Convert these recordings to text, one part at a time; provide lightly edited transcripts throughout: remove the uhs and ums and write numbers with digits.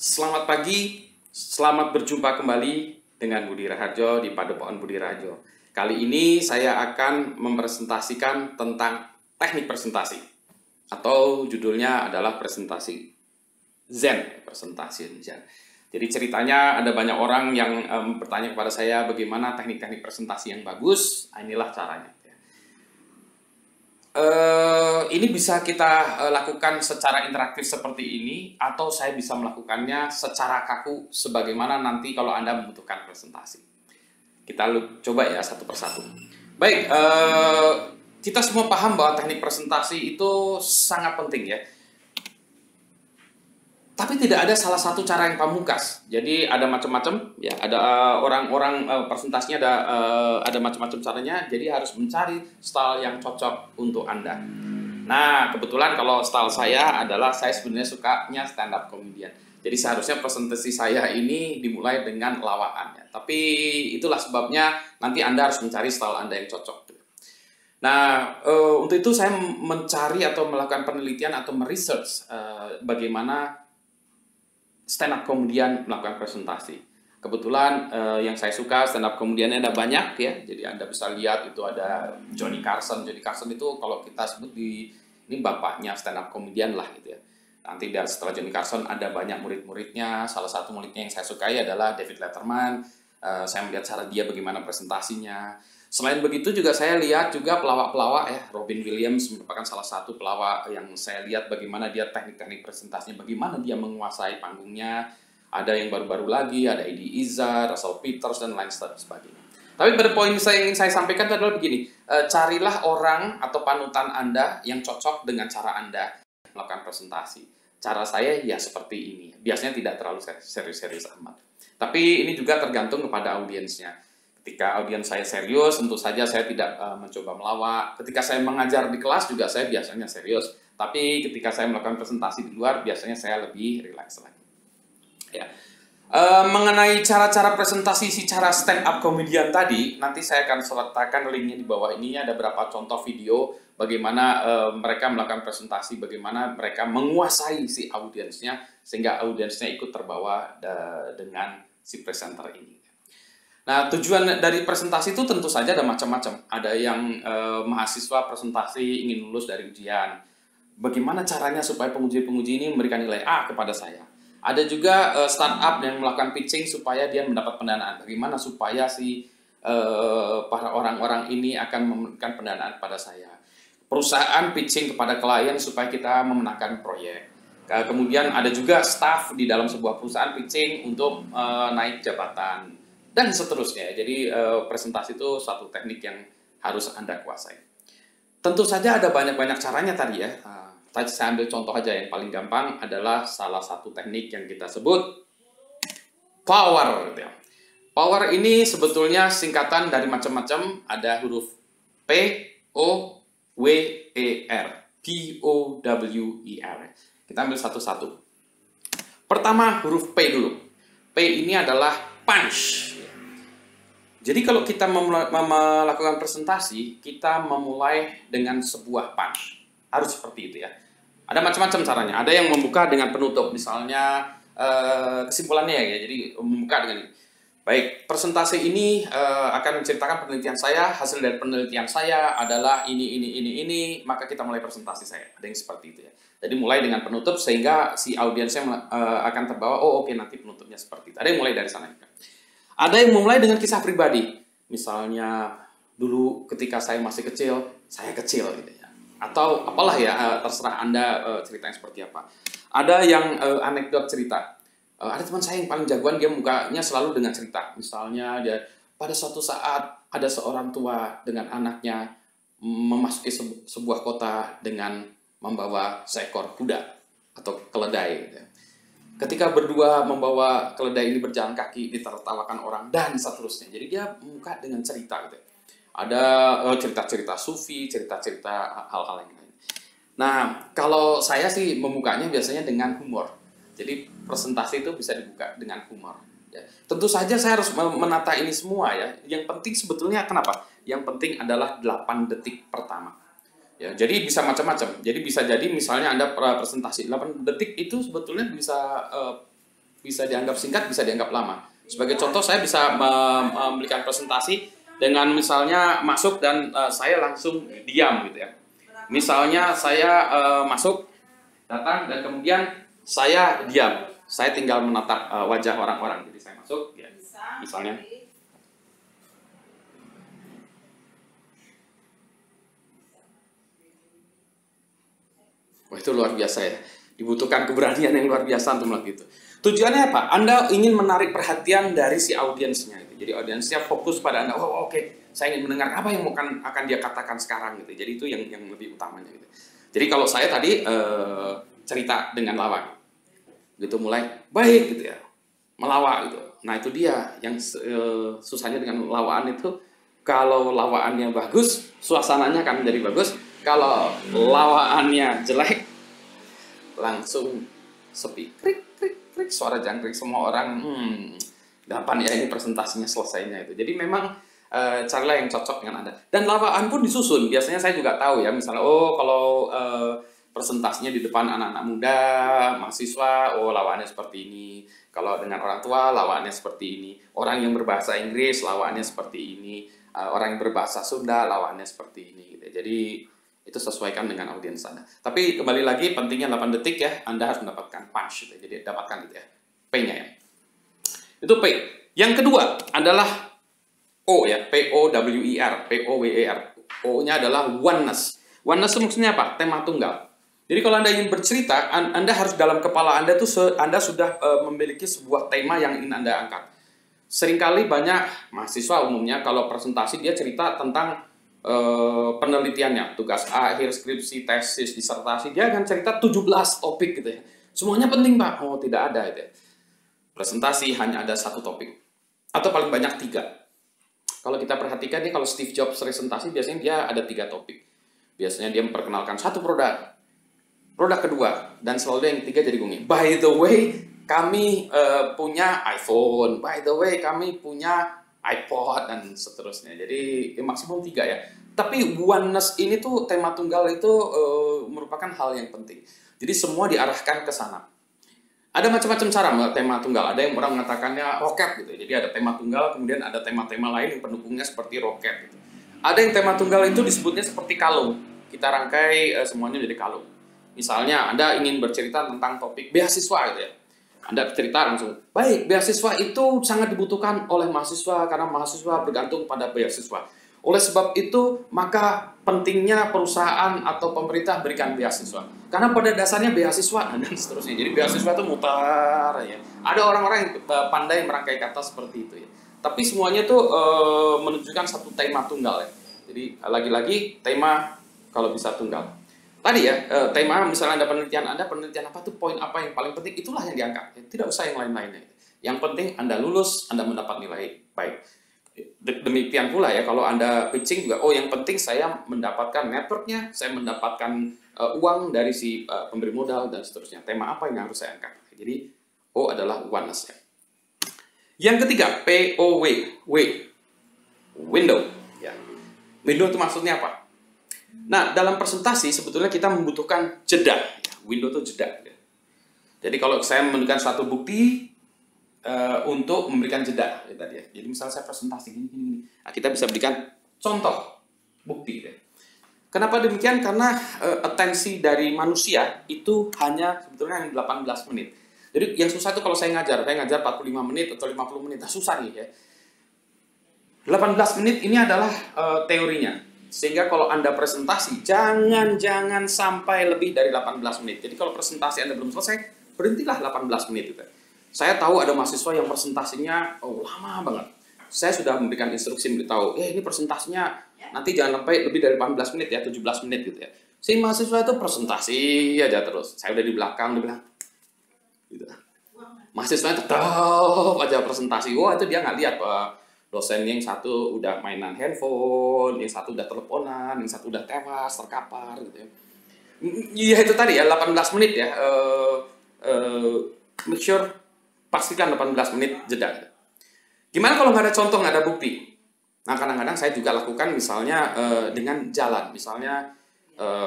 Selamat pagi, selamat berjumpa kembali dengan Budi Raharjo di Padepokan Budi Raharjo. Kali ini saya akan mempresentasikan tentang teknik presentasi, atau judulnya adalah presentasi Zen, presentasi Zen. Jadi ceritanya ada banyak orang yang bertanya kepada saya bagaimana teknik-teknik presentasi yang bagus. Inilah caranya. Ini bisa kita lakukan secara interaktif seperti ini, atau saya bisa melakukannya secara kaku sebagaimana nanti kalau Anda membutuhkan presentasi. Kita coba ya satu persatu. Baik, kita semua paham bahwa teknik presentasi itu sangat penting ya. Tapi tidak ada salah satu cara yang pamungkas. Jadi ada macam-macam ya, ada orang-orang presentasinya ada macam-macam caranya. Jadi harus mencari style yang cocok untuk Anda. Nah, kebetulan kalau style saya adalah saya sebenarnya sukanya stand up comedian. Jadi seharusnya presentasi saya ini dimulai dengan lawaan ya. Tapi itulah sebabnya nanti Anda harus mencari style Anda yang cocok. Nah, untuk itu saya mencari atau melakukan penelitian atau meresearch bagaimana stand up comedian melakukan presentasi. Kebetulan yang saya suka stand up comediannya ada banyak ya. Jadi Anda bisa lihat itu ada Johnny Carson. Johnny Carson itu kalau kita sebut ini bapaknya stand up comedian lah gitu ya. Nanti setelah Johnny Carson ada banyak murid-muridnya. Salah satu muridnya yang saya sukai adalah David Letterman. Saya melihat cara dia bagaimana presentasinya. Selain begitu juga saya lihat juga pelawak-pelawak ya. Robin Williams merupakan salah satu pelawak yang saya lihat bagaimana dia teknik-teknik presentasinya, bagaimana dia menguasai panggungnya. Ada yang baru-baru lagi, ada Eddie Izzard, Russell Peters, dan lain sebagainya. Tapi pada poin yang ingin saya sampaikan adalah begini, carilah orang atau panutan Anda yang cocok dengan cara Anda melakukan presentasi. Cara saya ya seperti ini, biasanya tidak terlalu serius-serius amat. Tapi ini juga tergantung kepada audiensnya. Ketika audiens saya serius, tentu saja saya tidak mencoba melawak. Ketika saya mengajar di kelas juga saya biasanya serius. Tapi ketika saya melakukan presentasi di luar, biasanya saya lebih rileks lagi. Ya. Mengenai cara-cara presentasi secara stand up comedian tadi, nanti saya akan sertakan linknya di bawah ini. Ada beberapa contoh video bagaimana mereka melakukan presentasi, bagaimana mereka menguasai si audiensnya, sehingga audiensnya ikut terbawa dengan si presenter ini. Nah, tujuan dari presentasi itu tentu saja ada macam-macam. Ada yang mahasiswa presentasi ingin lulus dari ujian. Bagaimana caranya supaya penguji-penguji ini memberikan nilai A kepada saya? Ada juga startup yang melakukan pitching supaya dia mendapat pendanaan. Bagaimana supaya para orang-orang ini akan memberikan pendanaan kepada saya? Perusahaan pitching kepada klien supaya kita memenangkan proyek. Kemudian ada juga staff di dalam sebuah perusahaan pitching untuk naik jabatan. Dan seterusnya. Jadi presentasi itu suatu teknik yang harus Anda kuasai. Tentu saja ada banyak-banyak caranya tadi ya. Tadi saya ambil contoh aja yang paling gampang adalah salah satu teknik yang kita sebut power. Gitu ya. Power ini sebetulnya singkatan dari macam-macam. Ada huruf P, O, W, E, R. P-O-W-E-R. Kita ambil satu-satu. Pertama huruf P dulu. P ini adalah punch. Jadi kalau kita melakukan presentasi, kita memulai dengan sebuah punch. Harus seperti itu ya. Ada macam-macam caranya. Ada yang membuka dengan penutup. Misalnya kesimpulannya ya. Jadi membuka dengan ini. Baik, presentasi ini akan menceritakan penelitian saya. Hasil dari penelitian saya adalah ini. Maka kita mulai presentasi saya. Ada yang seperti itu ya. Jadi mulai dengan penutup sehingga si audiensnya akan terbawa. Oh oke, nanti penutupnya seperti itu. Ada yang mulai dari sana. Ada yang memulai dengan kisah pribadi. Misalnya, dulu ketika saya masih kecil, saya kecil gitu ya. Atau apalah ya, terserah Anda ceritanya seperti apa. Ada yang anekdot cerita. Ada teman saya yang paling jagoan, dia mukanya selalu dengan cerita. Misalnya, pada suatu saat ada seorang tua dengan anaknya memasuki sebuah kota dengan membawa seekor kuda atau keledai. Gitu. Ketika berdua membawa keledai ini berjalan kaki, ditertawakan orang, dan seterusnya. Jadi dia membuka dengan cerita gitu. Ada cerita-cerita sufi, cerita-cerita hal-hal yang lain. Nah, kalau saya sih membukanya biasanya dengan humor. Jadi presentasi itu bisa dibuka dengan humor. Ya. Tentu saja saya harus menata ini semua ya. Yang penting sebetulnya kenapa? Yang penting adalah 8 detik pertama. Ya, jadi bisa macam-macam. Jadi bisa jadi misalnya Anda presentasi 8 detik itu sebetulnya bisa bisa dianggap singkat, bisa dianggap lama. Sebagai contoh, saya bisa memberikan presentasi dengan misalnya masuk dan saya langsung diam gitu ya. Misalnya saya masuk, datang, dan kemudian saya diam. Saya tinggal menatap wajah orang-orang. Jadi saya masuk, ya, misalnya. Wah, itu luar biasa ya. Dibutuhkan keberanian yang luar biasa untuk melakukan itu. Tujuannya apa? Anda ingin menarik perhatian dari si audiensnya. Gitu. Jadi audiensnya fokus pada Anda. Oh, oke. Saya ingin mendengar apa yang akan dia katakan sekarang. Gitu. Jadi itu yang lebih utamanya. Gitu. Jadi kalau saya tadi cerita dengan lawan, gitu mulai baik gitu ya, melawak gitu. Nah itu dia yang susahnya dengan lawaan itu. Kalau lawaannya bagus, suasananya akan menjadi bagus. Kalau lawaannya jelek, langsung sepi, krik krik krik, suara jangkrik, semua orang kapan ya ini presentasinya selesainya itu. Jadi memang carilah yang cocok dengan Anda. Dan lawaan pun disusun. Biasanya saya juga tahu ya, misalnya kalau presentasinya di depan anak-anak muda, mahasiswa, lawaannya seperti ini. Kalau dengan orang tua, lawaannya seperti ini. Orang yang berbahasa Inggris, lawaannya seperti ini. Orang yang berbahasa Sunda, lawaannya seperti ini. Gitu. Jadi itu sesuaikan dengan audiens Anda. Tapi kembali lagi, pentingnya 8 detik ya, Anda harus mendapatkan punch. Gitu. Jadi dapatkan gitu ya, P-nya ya. Itu P. Yang kedua adalah O ya, P-O-W-E-R, P-O-W-E-R. O-nya adalah oneness. Oneness itu maksudnya apa? Tema tunggal. Jadi kalau Anda ingin bercerita, Anda harus dalam kepala Anda tuh Anda sudah memiliki sebuah tema yang ingin Anda angkat. Seringkali banyak mahasiswa umumnya kalau presentasi dia cerita tentang penelitiannya, tugas akhir, skripsi, tesis, disertasi, dia akan cerita 17 topik gitu ya. Semuanya penting Pak. Oh, tidak ada itu ya. Presentasi hanya ada satu topik. Atau paling banyak 3. Kalau kita perhatikan nih, kalau Steve Jobs presentasi biasanya dia ada 3 topik. Biasanya dia memperkenalkan satu produk kedua, dan selalu yang 3 jadi gini. By the way, kami punya iPhone. By the way, kami punya iPod dan seterusnya. Jadi maksimum 3 ya. Tapi oneness ini tuh, tema tunggal itu merupakan hal yang penting. Jadi semua diarahkan ke sana. Ada macam-macam cara tema tunggal. Ada yang orang mengatakannya roket gitu. Jadi ada tema tunggal, kemudian ada tema-tema lain yang pendukungnya seperti roket gitu. Ada yang tema tunggal itu disebutnya seperti kalung. Kita rangkai semuanya jadi kalung. Misalnya Anda ingin bercerita tentang topik beasiswa gitu ya. Anda cerita langsung, baik, beasiswa itu sangat dibutuhkan oleh mahasiswa karena mahasiswa bergantung pada beasiswa. Oleh sebab itu, maka pentingnya perusahaan atau pemerintah berikan beasiswa. Karena pada dasarnya beasiswa dan seterusnya. Jadi beasiswa itu mutar ya. Ada orang-orang yang pandai merangkai kata seperti itu ya. Tapi semuanya itu menunjukkan satu tema tunggal ya. Jadi lagi-lagi tema kalau bisa tunggal. Tadi ya, tema misalnya Anda penelitian apa tuh, poin apa yang paling penting, itulah yang diangkat. Ya, tidak usah yang lain-lainnya. Yang penting Anda lulus, Anda mendapat nilai baik. Demikian pula ya, kalau Anda pitching juga, yang penting saya mendapatkan networknya, saya mendapatkan uang dari si pemberi modal dan seterusnya. Tema apa yang harus saya angkat? Jadi O adalah oneness ya. Yang ketiga, P-O-W, window. Ya. Window itu maksudnya apa? Nah, dalam presentasi sebetulnya kita membutuhkan jeda. Window itu jeda. Jadi kalau saya memberikan satu bukti untuk memberikan jeda ya tadi ya. Jadi misalnya saya presentasi gini. Nah, kita bisa berikan contoh bukti ya. Kenapa demikian? Karena atensi dari manusia itu hanya sebetulnya 18 menit. Jadi yang susah itu kalau saya ngajar 45 menit atau 50 menit. Nah, susah nih ya. 18 menit ini adalah teorinya. Sehingga kalau Anda presentasi, jangan sampai lebih dari 18 menit. Jadi kalau presentasi Anda belum selesai, berhentilah 18 menit itu. Saya tahu ada mahasiswa yang presentasinya lama banget. Saya sudah memberikan instruksi, memberitahu, ini presentasinya nanti jangan sampai lebih dari 18 menit ya, 17 menit gitu ya. Si mahasiswa itu presentasi aja terus. Saya udah di belakang, dia bilang, gitu. Mahasiswanya tetap aja presentasi. Itu dia nggak lihat bahwa dosen yang satu udah mainan handphone, yang satu udah teleponan, yang satu udah tewas, terkapar gitu ya. Iya itu tadi ya, 18 menit ya. Make sure pastikan 18 menit jeda. Gimana kalau nggak ada contoh, nggak ada bukti? Nah kadang-kadang saya juga lakukan misalnya dengan jalan. Misalnya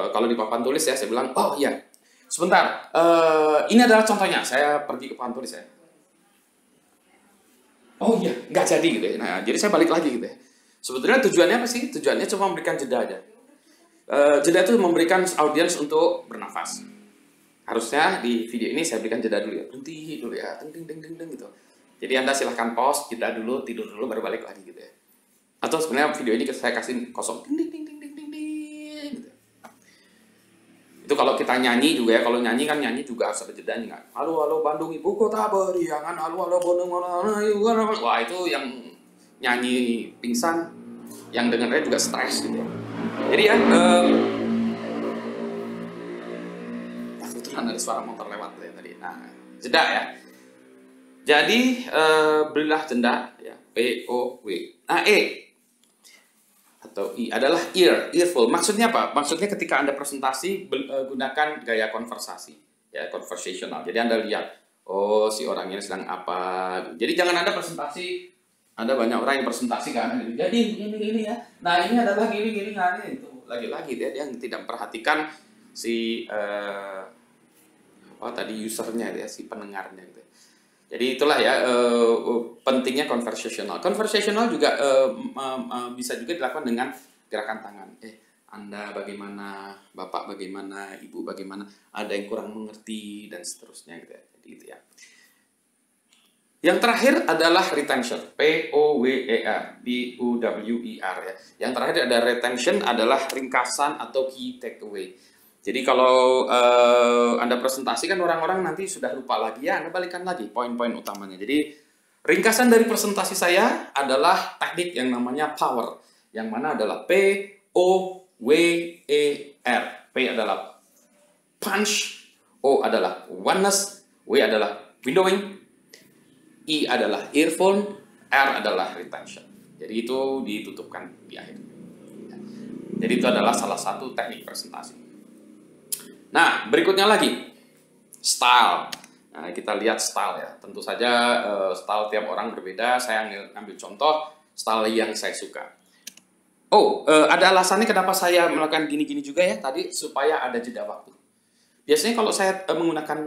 kalau di papan tulis ya, saya bilang, iya sebentar, ini adalah contohnya. Saya pergi ke papan tulis ya. oh iya, nggak jadi gitu ya. Nah, jadi saya balik lagi gitu ya. Sebetulnya tujuannya apa sih? Tujuannya cuma memberikan jeda aja. Jeda itu memberikan audiens untuk bernafas. Harusnya di video ini saya berikan jeda dulu ya, berhenti dulu ya, ting ting ting ting ting gitu. Jadi Anda silahkan pause, jeda dulu, tidur dulu, baru balik lagi gitu ya. Atau sebenarnya video ini saya kasih kosong, ting ting ting ting ting ting ting gitu. Itu kalau kita nyanyi juga ya, kalau nyanyi kan nyanyi juga harus ada jedanya kan. Halo halo Bandung ibu kota beriangan, halo halo Bandung mana. Wah itu yang nyanyi pingsan, yang dengarnya juga stres gitu ya. Jadi ya, kebetulan ada suara motor lewat ya tadi. Nah, jeda ya. Jadi berilah jeda ya, POW. Nah, atau I adalah earful. Maksudnya apa? Maksudnya ketika Anda presentasi gunakan gaya konversasi, ya, conversational. Jadi Anda lihat, oh si orang ini sedang apa. Jadi jangan Anda presentasi, ada banyak orang yang presentasi kan. Jadi ini ya. Nah, ini adalah gini nah ini itu. Lagi-lagi dia yang tidak memperhatikan si tadi usernya ya, si pendengarnya gitu. Jadi itulah ya pentingnya conversational. Conversational juga bisa juga dilakukan dengan gerakan tangan. Anda bagaimana, Bapak bagaimana, Ibu bagaimana, ada yang kurang mengerti dan seterusnya gitu ya. Jadi itu ya. Yang terakhir adalah retention, POWER, BUWER ya. Yang terakhir ada retention adalah ringkasan atau key takeaway. Jadi kalau Anda presentasi kan orang-orang nanti sudah lupa lagi ya, Anda balikan lagi poin-poin utamanya. Jadi ringkasan dari presentasi saya adalah teknik yang namanya POWER, yang mana adalah POWER. P adalah punch, O adalah oneness, W adalah windowing, I adalah earphone, R adalah retention. Jadi itu ditutupkan di akhir. Jadi itu adalah salah satu teknik presentasi. Nah, berikutnya lagi, style. Nah, kita lihat style ya. Tentu saja style tiap orang berbeda. Saya ambil contoh style yang saya suka. Ada alasannya kenapa saya melakukan gini-gini juga ya. Tadi supaya ada jeda waktu. Biasanya kalau saya menggunakan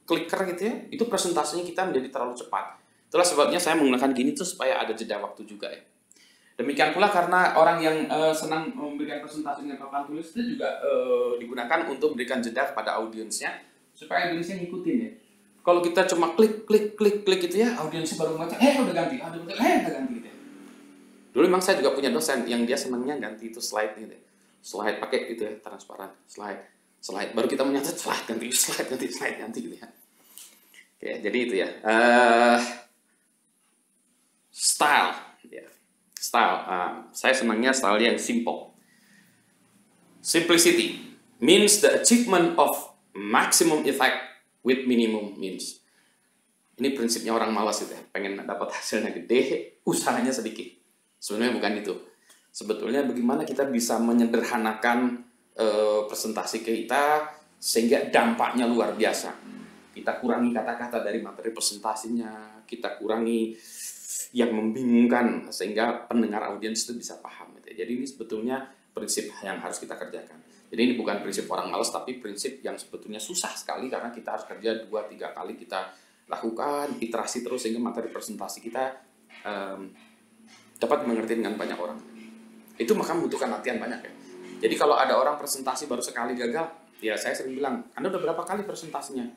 clicker gitu ya, itu presentasinya kita menjadi terlalu cepat. Itulah sebabnya saya menggunakan gini tuh supaya ada jeda waktu juga ya. Demikian pula karena orang yang senang memberikan presentasi dengan papan tulis itu juga digunakan untuk memberikan jeda kepada audiensnya supaya audiensnya ngikutin ya. Kalau kita cuma klik gitu ya, audiensnya baru baca, udah ganti, udah ganti gitu ya. Dulu memang saya juga punya dosen yang dia senangnya ganti itu slide gitu ya. Slide pakai gitu ya, transparan, slide. Baru kita menyatet slide ganti gitu ya. Oke, jadi itu ya. Style ya. Saya senangnya style yang simple. Simplicity means the achievement of maximum effect with minimum means. Ini prinsipnya orang malas gitu ya. Pengen dapat hasilnya gede, usahanya sedikit. Sebenarnya bukan itu. Sebetulnya bagaimana kita bisa menyederhanakan presentasi kita sehingga dampaknya luar biasa. Kita kurangi kata-kata dari materi presentasinya, kita kurangi yang membingungkan sehingga pendengar audiens itu bisa paham gitu. Jadi ini sebetulnya prinsip yang harus kita kerjakan. Jadi ini bukan prinsip orang malas, tapi prinsip yang sebetulnya susah sekali karena kita harus kerja 2-3 kali kita lakukan iterasi terus sehingga materi presentasi kita dapat dimengerti dengan banyak orang. Itu maka membutuhkan latihan banyak ya. Jadi kalau ada orang presentasi baru sekali gagal, ya saya sering bilang, Anda udah berapa kali presentasinya?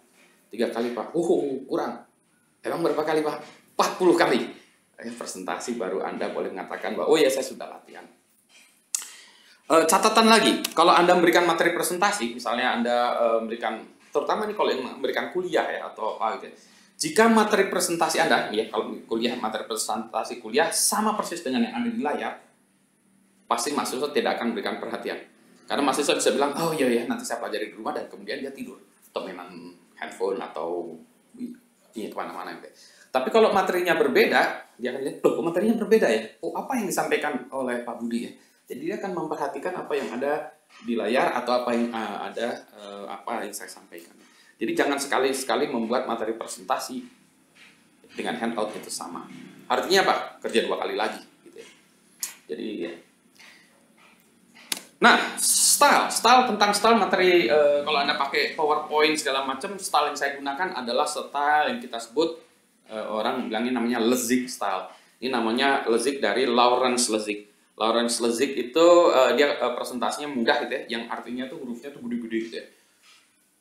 3 kali Pak. Kurang. Emang berapa kali Pak? 40 kali. Presentasi baru Anda boleh mengatakan bahwa oh ya saya sudah latihan. Catatan lagi, kalau Anda memberikan materi presentasi, misalnya Anda memberikan, terutama nih kalau yang memberikan kuliah ya atau apa gitu. Jika materi presentasi Anda, ya kalau kuliah materi presentasi kuliah sama persis dengan yang ada di layar, pasti mahasiswa tidak akan memberikan perhatian. Karena mahasiswa bisa bilang, oh iya nanti saya pelajari di rumah dan kemudian dia tidur. Atau memang handphone atau kemana-mana gitu. Tapi kalau materinya berbeda, dia akan lihat, materinya berbeda ya. Apa yang disampaikan oleh Pak Budi ya. Jadi dia akan memperhatikan apa yang ada di layar atau apa yang apa yang saya sampaikan. Jadi jangan sekali-sekali membuat materi presentasi dengan handout itu sama. Artinya apa? Kerja 2 kali lagi gitu ya. Jadi ya. Nah, style tentang style materi kalau Anda pakai PowerPoint segala macam, style yang saya gunakan adalah style yang kita sebut orang bilangnya namanya Leszig style. Ini namanya Leszig dari Lawrence Leszig. Lawrence Leszig itu dia presentasinya mudah gitu ya, yang artinya tuh hurufnya tuh gede-gede gitu ya.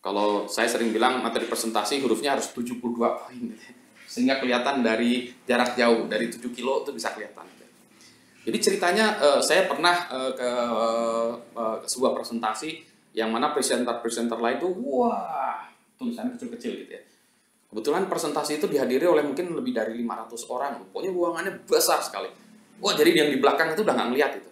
Kalau saya sering bilang materi presentasi hurufnya harus 72 poin gitu ya. Sehingga kelihatan dari jarak jauh, dari 7 kilo itu bisa kelihatan. Gitu. Jadi ceritanya saya pernah ke sebuah presentasi yang mana presenter-presenter lain tuh wah, tulisannya kecil-kecil gitu ya. Kebetulan presentasi itu dihadiri oleh mungkin lebih dari 500 orang. Pokoknya ruangannya besar sekali. Wah, jadi yang di belakang itu udah nggak ngeliat itu.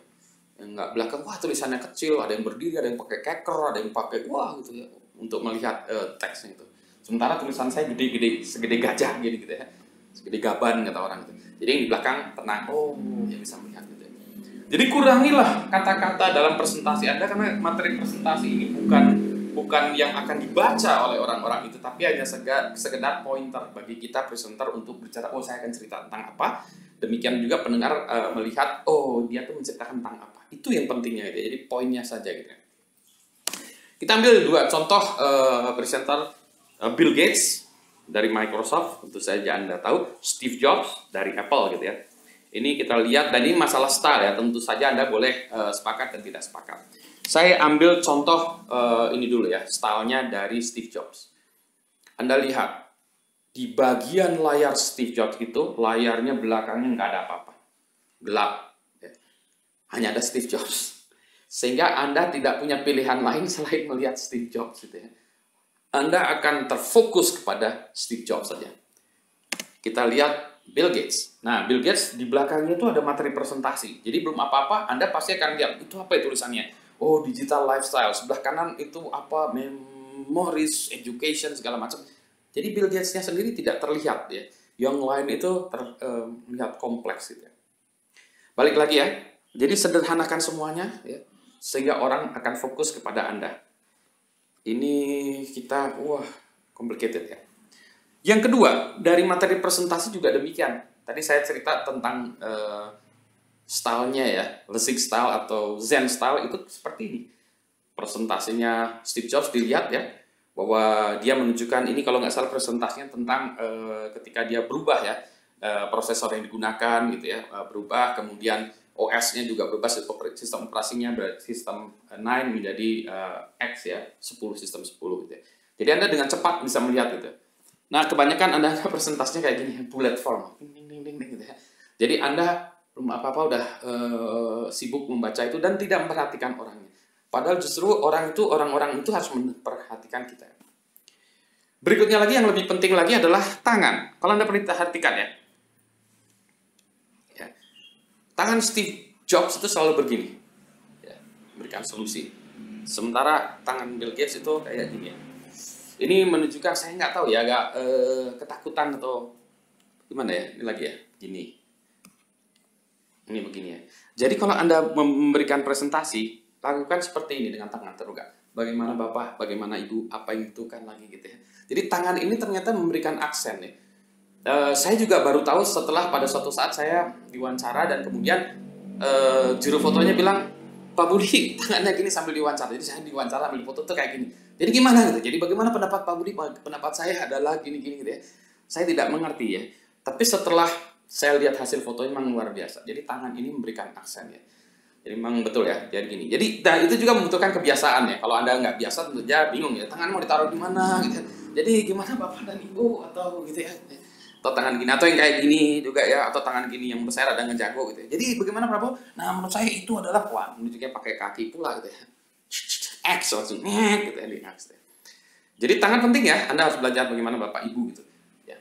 Yang nggak belakang, wah tulisannya kecil, ada yang berdiri, ada yang pakai keker, ada yang pakai wah gitu ya, untuk melihat teksnya itu. Sementara tulisan saya gede-gede, segede gajah gitu ya. Segede gaban kata orang itu. Jadi yang di belakang tenang, oh ya bisa melihat gitu ya. Jadi kurangilah kata-kata dalam presentasi Anda karena materi presentasi ini bukan yang akan dibaca oleh orang-orang itu, tapi hanya sekedar pointer bagi kita presenter untuk berbicara, oh saya akan cerita tentang apa. Demikian juga pendengar melihat, oh dia tuh menceritakan tentang apa. Itu yang pentingnya gitu. Jadi poinnya saja gitu. Kita ambil dua contoh presenter, Bill Gates dari Microsoft, tentu saja Anda tahu, Steve Jobs dari Apple gitu ya. Ini kita lihat, dan ini masalah style ya, tentu saja Anda boleh sepakat dan tidak sepakat. Saya ambil contoh ini dulu ya, stylenya dari Steve Jobs. Anda lihat, di bagian layar Steve Jobs itu, layarnya belakangnya nggak ada apa-apa. Gelap. Ya. Hanya ada Steve Jobs. Sehingga Anda tidak punya pilihan lain selain melihat Steve Jobs. Gitu ya. Anda akan terfokus kepada Steve Jobs saja. Kita lihat Bill Gates. Nah, Bill Gates di belakangnya itu ada materi presentasi. Jadi belum apa-apa, Anda pasti akan lihat, itu apa ya tulisannya? Oh, digital lifestyle. Sebelah kanan itu apa? Memories, education, segala macam. Jadi Bill Gates-nya sendiri tidak terlihat ya. Yang lain itu terlihat kompleks gitu ya. Balik lagi ya. Jadi sederhanakan semuanya ya, sehingga orang akan fokus kepada Anda. Ini kita complicated ya. Yang kedua, dari materi presentasi juga demikian. Tadi saya cerita tentang stylenya ya, Leszig style atau Zen style itu seperti ini. Presentasinya Steve Jobs dilihat ya, bahwa dia menunjukkan ini kalau nggak salah presentasinya tentang ketika dia berubah ya, prosesor yang digunakan gitu ya, berubah, kemudian OS-nya juga berubah, sistem operasinya dari sistem 9 menjadi X ya, 10 sistem 10 gitu ya. Jadi Anda dengan cepat bisa melihat itu. Nah, kebanyakan Anda presentasinya kayak gini, bullet form, gitu ya. Jadi Anda belum apa-apa udah sibuk membaca itu dan tidak memperhatikan orangnya. Padahal justru orang-orang itu harus memperhatikan kita. Berikutnya lagi yang lebih penting lagi adalah tangan. Kalau Anda perhatikan ya, tangan Steve Jobs itu selalu begini, ya, memberikan solusi. Sementara tangan Bill Gates itu kayak gini ya. Ini menunjukkan, saya nggak tahu ya, agak ketakutan atau gimana ya, ini lagi ya, gini. Ini begini ya. Jadi kalau Anda memberikan presentasi, lakukan seperti ini dengan tangan terbuka. Bagaimana Bapak, bagaimana Ibu, apa yang dibutuhkan lagi gitu ya. Jadi tangan ini ternyata memberikan aksen ya. Saya juga baru tahu setelah pada suatu saat saya diwawancara dan kemudian juru fotonya bilang, Pak Budi tangannya gini sambil diwawancara. Jadi saya diwawancara ambil foto tuh kayak gini. Jadi gimana gitu? Jadi bagaimana pendapat Pak Budi? Pendapat saya adalah gini-gini gitu ya. Saya tidak mengerti ya. Tapi setelah saya lihat hasil fotonya memang luar biasa. Jadi tangan ini memberikan aksen ya. Jadi memang betul ya. Jadi gini. Jadi itu juga membutuhkan kebiasaan ya. Kalau Anda nggak biasa tentu saja bingung ya. Tangan mau ditaruh di mana gitu. Jadi gimana Bapak dan Ibu atau gitu ya. Atau tangan gini, atau yang kayak gini juga ya, atau tangan gini yang besar ada ngejago gitu ya. Jadi bagaimana Prabowo? Nah menurut saya itu adalah menunjuknya pakai kaki pula gitu ya. X langsung gitu ya, di X. Jadi tangan penting ya, Anda harus belajar bagaimana Bapak Ibu gitu ya.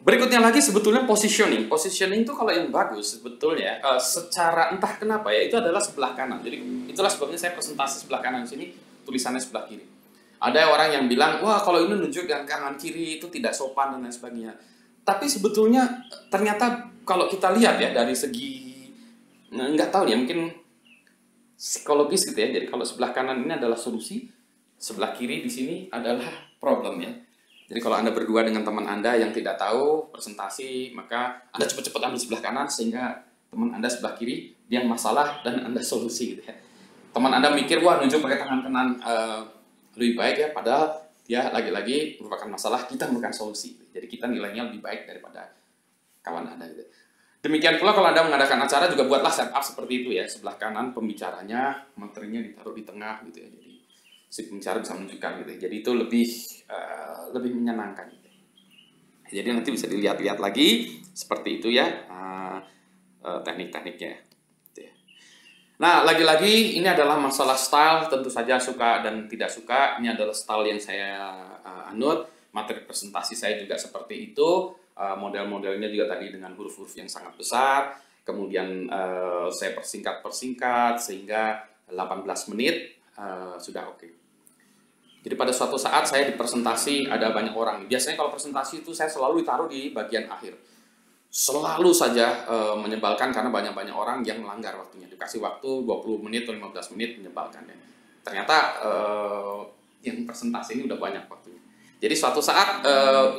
Berikutnya lagi sebetulnya positioning. Positioning itu kalau yang bagus sebetulnya secara entah kenapa ya, itu adalah sebelah kanan. Jadi itulah sebabnya saya presentasi sebelah kanan sini, tulisannya sebelah kiri. Ada orang yang bilang, wah kalau ini nunjuk dengan kanan kiri itu tidak sopan dan lain sebagainya. Tapi sebetulnya ternyata kalau kita lihat ya dari segi, nggak tahu ya, mungkin psikologis gitu ya. Jadi kalau sebelah kanan ini adalah solusi, sebelah kiri di sini adalah problem ya. Jadi kalau Anda berdua dengan teman Anda yang tidak tahu presentasi, maka Anda cepat-cepat ambil sebelah kanan sehingga teman Anda sebelah kiri dia masalah dan Anda solusi gitu ya. Teman Anda mikir, wah nunjuk pakai tangan kanan lebih baik ya, padahal dia lagi-lagi merupakan masalah, kita merupakan solusi. Jadi kita nilainya lebih baik daripada kawan Anda gitu. Demikian pula kalau Anda mengadakan acara juga buatlah setup seperti itu ya. Sebelah kanan pembicaranya, materinya ditaruh di tengah gitu ya. Jadi si pembicara bisa menunjukkan gitu. Jadi itu lebih menyenangkan gitu. Jadi nanti bisa dilihat-lihat lagi seperti itu ya teknik-tekniknya. Gitu ya. Nah, lagi-lagi ini adalah masalah style, tentu saja suka dan tidak suka. Ini adalah style yang saya anut. Materi presentasi saya juga seperti itu. Model-modelnya juga tadi dengan huruf-huruf yang sangat besar. Kemudian saya persingkat sehingga 18 menit sudah oke. Jadi pada suatu saat saya di presentasi ada banyak orang. Biasanya kalau presentasi itu saya selalu ditaruh di bagian akhir. Selalu saja menyebalkan karena banyak-banyak orang yang melanggar waktunya. Dikasih waktu 20 menit atau 15 menit menyebalkan ya. Ternyata yang presentasi ini udah banyak waktunya. Jadi suatu saat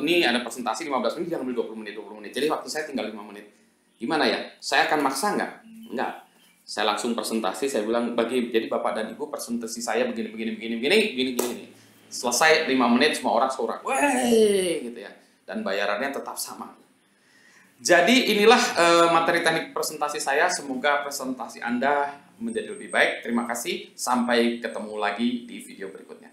ini ada presentasi 15 menit, jangan ambil 20 menit. Jadi waktu saya tinggal 5 menit. Gimana ya? Saya akan maksa nggak? Enggak. Saya langsung presentasi, saya bilang jadi Bapak dan Ibu presentasi saya begini. Selesai 5 menit semua orang sorak. Weh gitu ya. Dan bayarannya tetap sama. Jadi inilah materi teknik presentasi saya. Semoga presentasi Anda menjadi lebih baik. Terima kasih. Sampai ketemu lagi di video berikutnya.